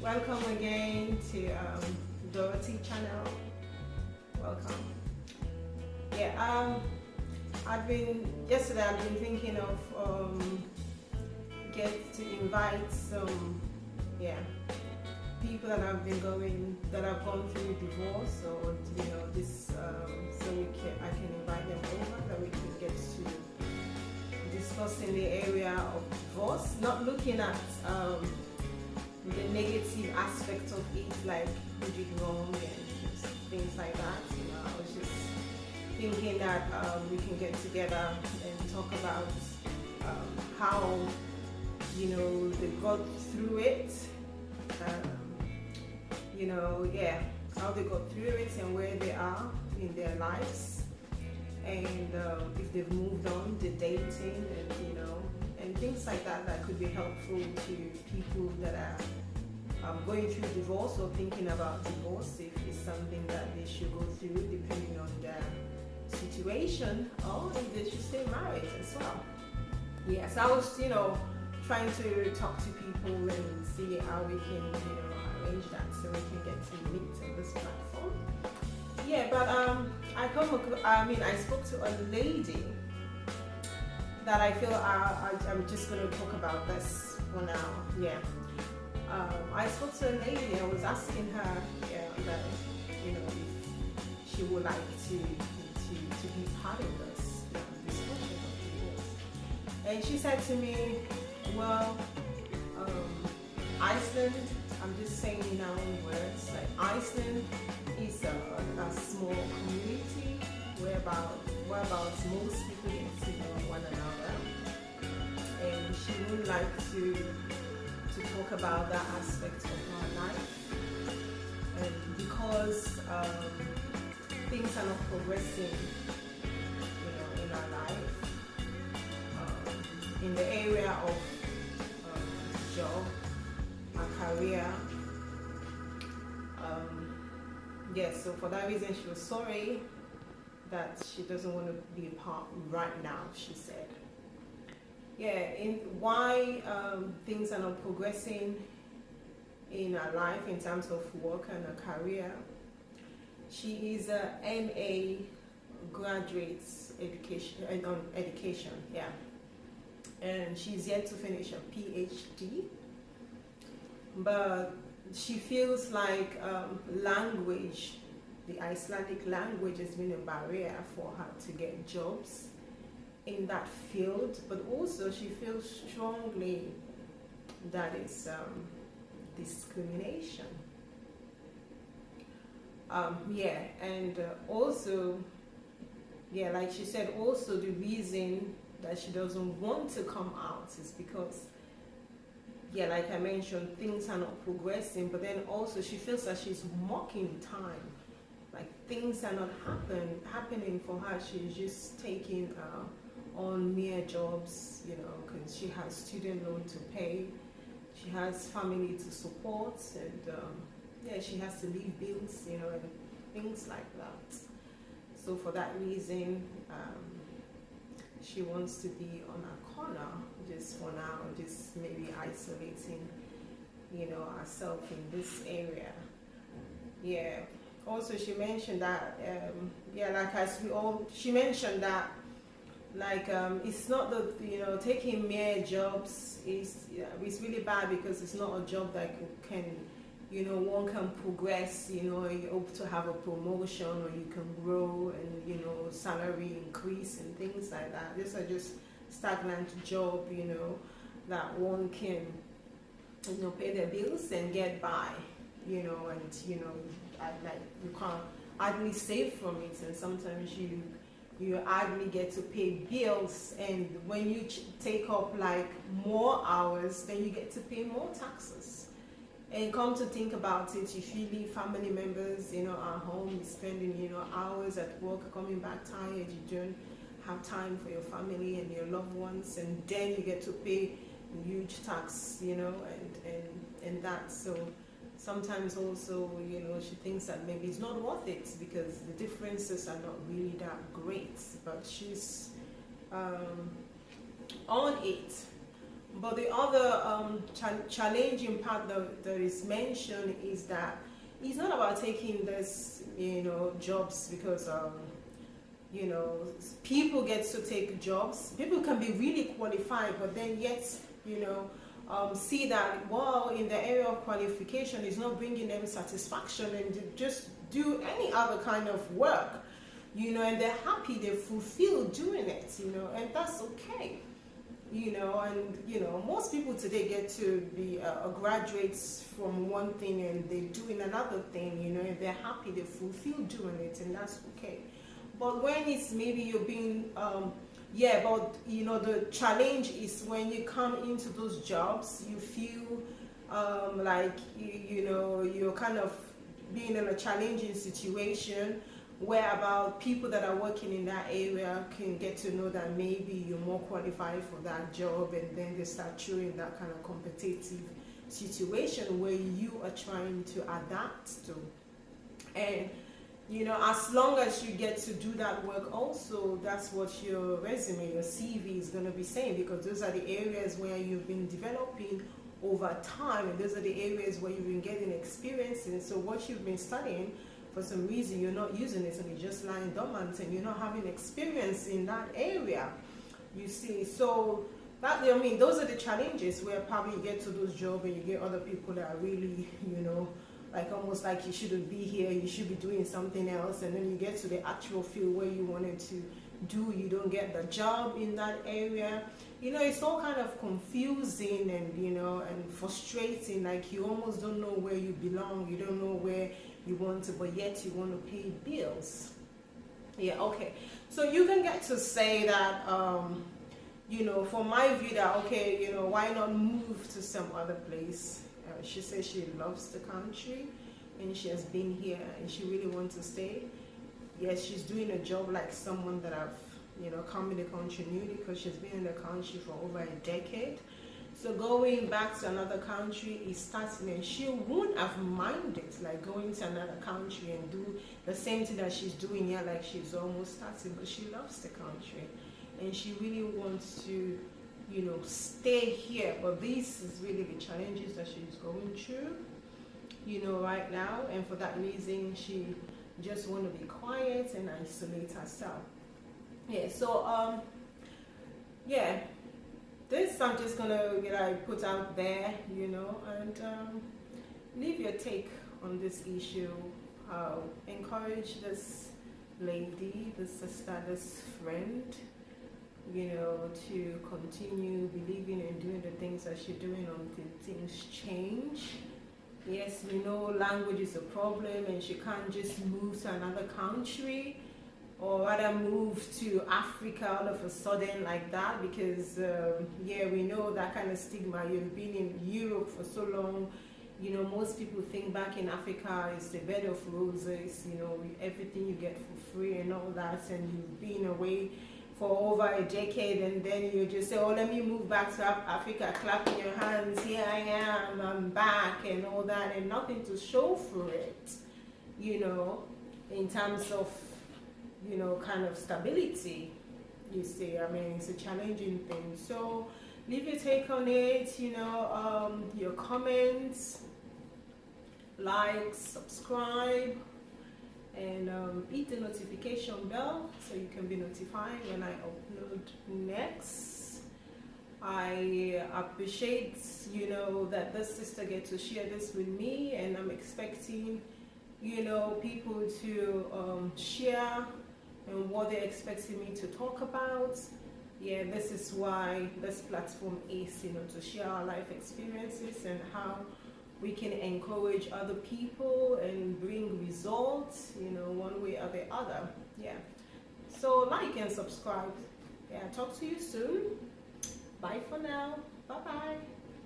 Welcome again to Dorothy channel. Welcome. Yeah, yesterday I've been thinking of get to invite some people that have gone through divorce, or this so I can invite them over, that we can get to discussing the area of divorce, not looking at the negative aspect of it, like who did wrong and things like that. I was just thinking that we can get together and talk about how they got through it, how they got through it and where they are in their lives, and if they've moved on, the dating, and things like that that could be helpful to people that are going through divorce or thinking about divorce, if it's something that they should go through depending on their situation, or if they should stay married as well. Yes, I was trying to talk to people and see how we can arrange that so we can get to meet on this platform. Yeah, but I spoke to a lady that I feel I'm just going to talk about this for now. Yeah. I spoke to a lady. I was asking her that if she would like to be part of this discussion of divorce. And she said to me, well, Iceland, I'm just saying in our own words, like Iceland is a small community whereabouts most people get to know one another, and she would like to talk about that aspect of our life, and because things are not progressing in our life, in the area of job, a career. So for that reason she was sorry that she doesn't want to be a part right now, she said. Why things are not progressing in her life in terms of work and a career. She is a MA graduate education, and she's yet to finish a PhD, but she feels like language, the Icelandic language, has been a barrier for her to get jobs in that field, but also she feels strongly that it's discrimination. Like she said, also the reason that she doesn't want to come out is because, like I mentioned, things are not progressing, but then also she feels that she's mocking time. Like things are not happening for her. She's just taking on mere jobs, because she has student loan to pay, she has family to support, and she has to leave bills, and things like that. So for that reason, she wants to be on a corner just for now, just maybe isolating, herself in this area. Also she mentioned that, she mentioned that, it's not that taking mere jobs is really bad, because it's not a job that can one can progress. You hope to have a promotion, or you can grow, and salary increase and things like that. These are just stagnant job, that one can pay their bills and get by, and you can't hardly save from it, and sometimes you hardly get to pay bills, and when you take up more hours, then you get to pay more taxes. And come to think about it, if you leave family members are home, spending hours at work, coming back tired, you don't have time for your family and your loved ones, and then you get to pay huge tax, and that. So sometimes also, she thinks that maybe it's not worth it, because the differences are not really that great, but she's on it. But the other challenging part that is mentioned is that it's not about taking this, jobs because people get to take jobs. People can be really qualified, but then yet, see that, well, in the area of qualification is not bringing them satisfaction, and they just do any other kind of work, and they're happy, they're fulfilled doing it, and that's okay. Most people today get to be graduates from one thing and they're doing another thing, and they're happy, they're fulfilled doing it, and that's okay. But when it's maybe you're being, the challenge is when you come into those jobs, you feel like, you're kind of being in a challenging situation, whereby people that are working in that area can get to know that maybe you're more qualified for that job, and then they start showing that kind of competitive situation where you are trying to adapt to. And as long as you get to do that work also, that's what your resume, your CV is going to be saying, because those are the areas where you've been developing over time, and those are the areas where you've been getting experience in. So what you've been studying, for some reason you're not using it, and you're just lying dormant, and you're not having experience in that area, you see. So that, those are the challenges where probably you get to those jobs and you get other people that are really, like almost like you shouldn't be here, you should be doing something else, and then you get to the actual field where you wanted to do, you don't get the job in that area. It's all kind of confusing and and frustrating, like you almost don't know where you belong, you don't know where you want to, but yet you want to pay bills. Yeah, okay. So you can get to say that, for my view, that, okay, why not move to some other place? She says she loves the country, and she has been here, and she really wants to stay. Yes, she's doing a job like someone that I've, come in the country newly, because she's been in the country for over a decade. So going back to another country is starting, and she wouldn't have minded like going to another country and do the same thing that she's doing here, like she's almost starting, but she loves the country and she really wants to, stay here. But this is really the challenges that she's going through, right now, and for that reason she just want to be quiet and isolate herself. Yeah, so this I'm just gonna put out there, and leave your take on this issue. Encourage this lady, this sister, this friend, to continue believing and doing the things that she's doing until things change. Yes, we know language is a problem, and she can't just move to another country, or rather move to Africa all of a sudden like that, because we know that kind of stigma. You've been in Europe for so long, most people think back in Africa is the bed of roses, everything you get for free and all that, and you've been away for over a decade, and then you just say, oh, let me move back to Africa, clapping your hands, here I am, I'm back, and all that, and nothing to show for it, in terms of kind of stability, you see. It's a challenging thing. So leave your take on it, your comments, like, subscribe, and hit the notification bell so you can be notified when I upload next. I appreciate, that this sister gets to share this with me, and I'm expecting, people to share and what they're expecting me to talk about. Yeah, this is why this platform is, to share our life experiences and how we can encourage other people and bring results, one way or the other. Yeah. So like and subscribe. Yeah, talk to you soon. Bye for now. Bye-bye.